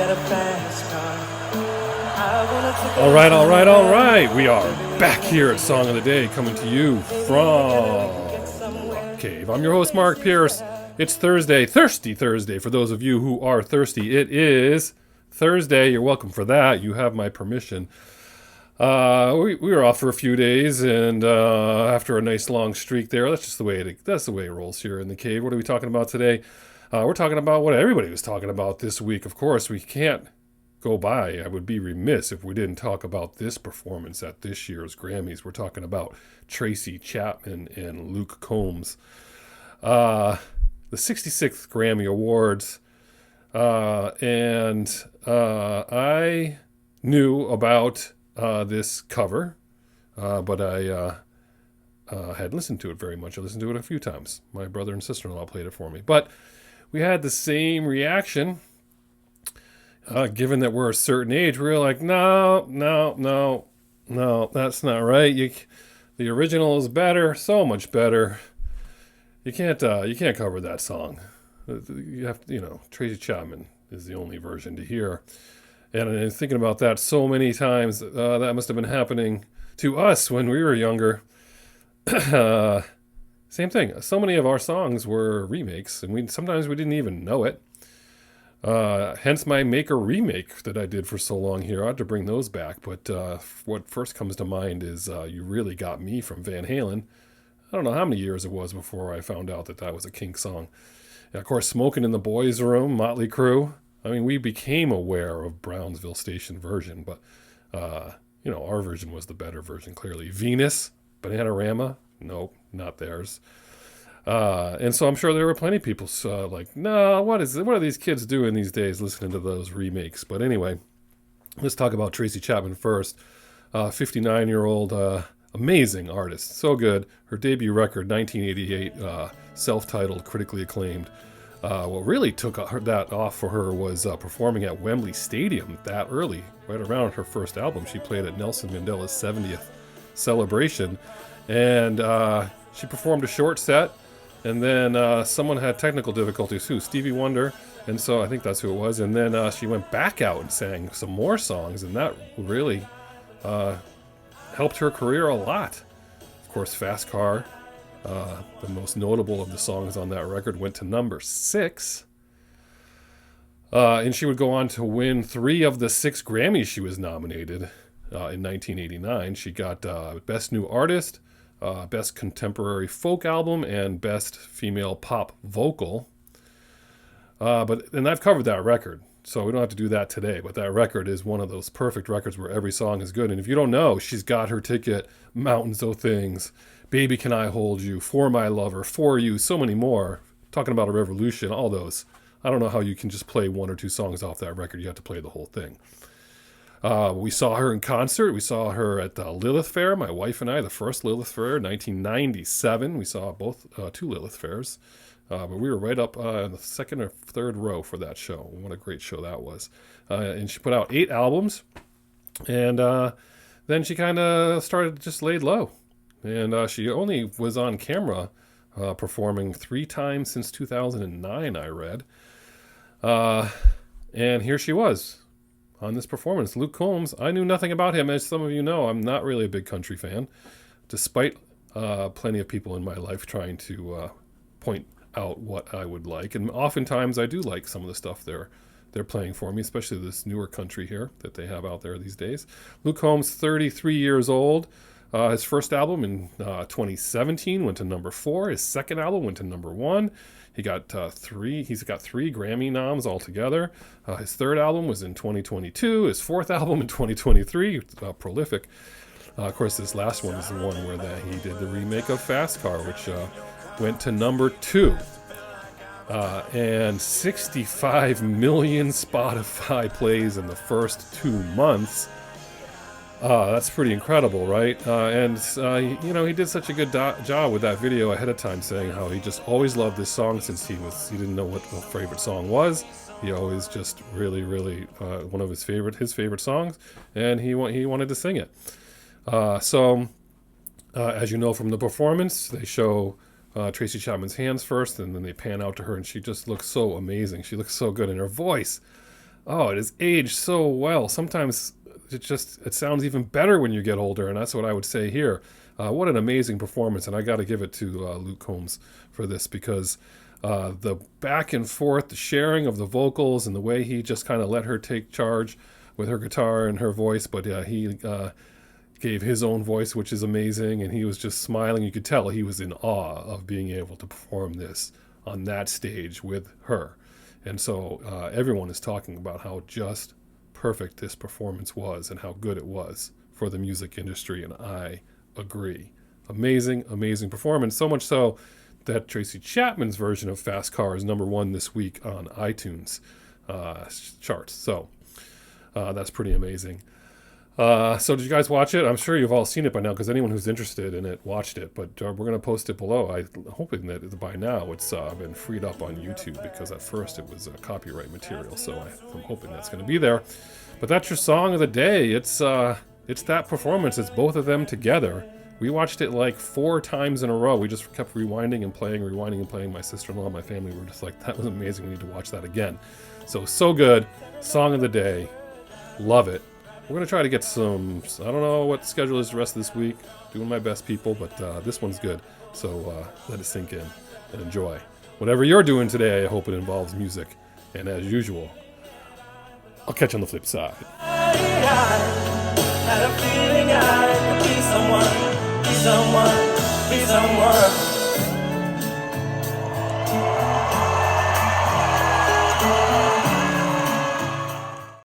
All right, all right, all right. We are back here at Song of the Day, coming to you from Rock Cave. I'm your host, Mark Pierce. It's Thursday, Thirsty Thursday. For those of you who are thirsty, it is Thursday. You're welcome for that. You have my permission. We were off for a few days, and after a nice long streak there, that's the way it rolls here in the cave. What are we talking about today? We're talking about what everybody was talking about this week. Of course, we can't go by. I would be remiss if we didn't talk about this performance at this year's Grammys. We're talking about Tracy Chapman and Luke Combs. The 66th Grammy Awards. And I knew about this cover, but I hadn't listened to it very much. I listened to it a few times. My brother and sister-in-law played it for me. But we had the same reaction. Given that we're a certain age, we were like, no, that's not right. The original is better, so much better. You can't cover that song. You have to, Tracy Chapman is the only version to hear. And I'm thinking about that so many times. That must have been happening to us when we were younger. Same thing. So many of our songs were remakes, and sometimes we didn't even know it. Hence my make or remake that I did for so long here. I had to bring those back, but what first comes to mind is You Really Got Me from Van Halen. I don't know how many years it was before I found out that was a Kinks song. And of course, Smoking in the Boys' Room, Motley Crue. I mean, we became aware of Brownsville Station version, but our version was the better version, clearly. Venus, Bananarama, nope, not theirs. And so I'm sure there were plenty of people like, no, what are these kids doing these days listening to those remakes? But anyway, let's talk about Tracy Chapman first. 59-year-old, amazing artist, so good. Her debut record, 1988, self-titled, critically acclaimed. What really took that off for her was performing at Wembley Stadium that early, right around her first album. She played at Nelson Mandela's 70th celebration, and she performed a short set. And then someone had technical difficulties too, Stevie Wonder, and so I think that's who it was. And then she went back out and sang some more songs, and that really helped her career a lot. Of course, Fast Car, the most notable of the songs on that record, went to number 6. And she would go on to win 3 of the 6 Grammys she was nominated in 1989. She got Best New Artist, Best Contemporary Folk Album, and Best Female Pop Vocal. And I've covered that record, so we don't have to do that today. But that record is one of those perfect records where every song is good. And if you don't know, she's got her ticket, Mountains of Things, Baby Can I Hold You, For My Lover, For You, so many more. Talking about a revolution, all those. I don't know how you can just play 1 or 2 songs off that record. You have to play the whole thing. We saw her in concert. We saw her at the Lilith Fair, my wife and I, the first Lilith Fair, 1997. We saw both 2 Lilith Fairs, but we were right up in the second or third row for that show. What a great show that was. And she put out 8 albums, and then she kind of started just laid low. And she only was on camera performing 3 times since 2009, I read. And here she was on this performance. Luke Combs, I knew nothing about him. As some of you know, I'm not really a big country fan, despite plenty of people in my life trying to point out what I would like. And oftentimes I do like some of the stuff they're playing for me, especially this newer country here that they have out there these days. Luke Combs, 33 years old. His first album in 2017 went to number 4. His second album went to number 1. He's got 3 Grammy noms altogether. His third album was in 2022. His fourth album in 2023. Prolific. Of course, this last one is the one where he did the remake of Fast Car, which went to number 2. And 65 million Spotify plays in the first 2 months. That's pretty incredible, right? He did such a good job with that video ahead of time, saying how he just always loved this song since he didn't know what his favorite song was. He always just really, really one of his favorite songs, and he wanted to sing it. So as you know from the performance, they show Tracy Chapman's hands first, and then they pan out to her, and she just looks so amazing. She looks so good, and her voice. Oh, it has aged so well. Sometimes it sounds even better when you get older, and that's what I would say here. What an amazing performance, and I got to give it to Luke Combs for this because the back and forth, the sharing of the vocals, and the way he just kind of let her take charge with her guitar and her voice, but he gave his own voice, which is amazing, and he was just smiling. You could tell he was in awe of being able to perform this on that stage with her. And so everyone is talking about how just perfect this performance was and how good it was for the music industry, and I agree. Amazing, amazing performance. So much so that Tracy Chapman's version of Fast Car is #1 this week on iTunes charts. So that's pretty amazing. So did you guys watch it? I'm sure you've all seen it by now because anyone who's interested in it watched it, but we're going to post it below. I'm hoping that by now it's been freed up on YouTube because at first it was copyright material, so I'm hoping that's going to be there. But that's your song of the day. It's that performance. It's both of them together. We watched it like 4 times in a row. We just kept rewinding and playing. My sister-in-law and my family were just like, that was amazing. We need to watch that again. So good. Song of the day. Love it. We're going to try to get some, I don't know what the schedule is the rest of this week. Doing my best, people, but this one's good. So let it sink in and enjoy. Whatever you're doing today, I hope it involves music. And as usual, I'll catch you on the flip side. I had a feeling I could be someone, be someone, be someone.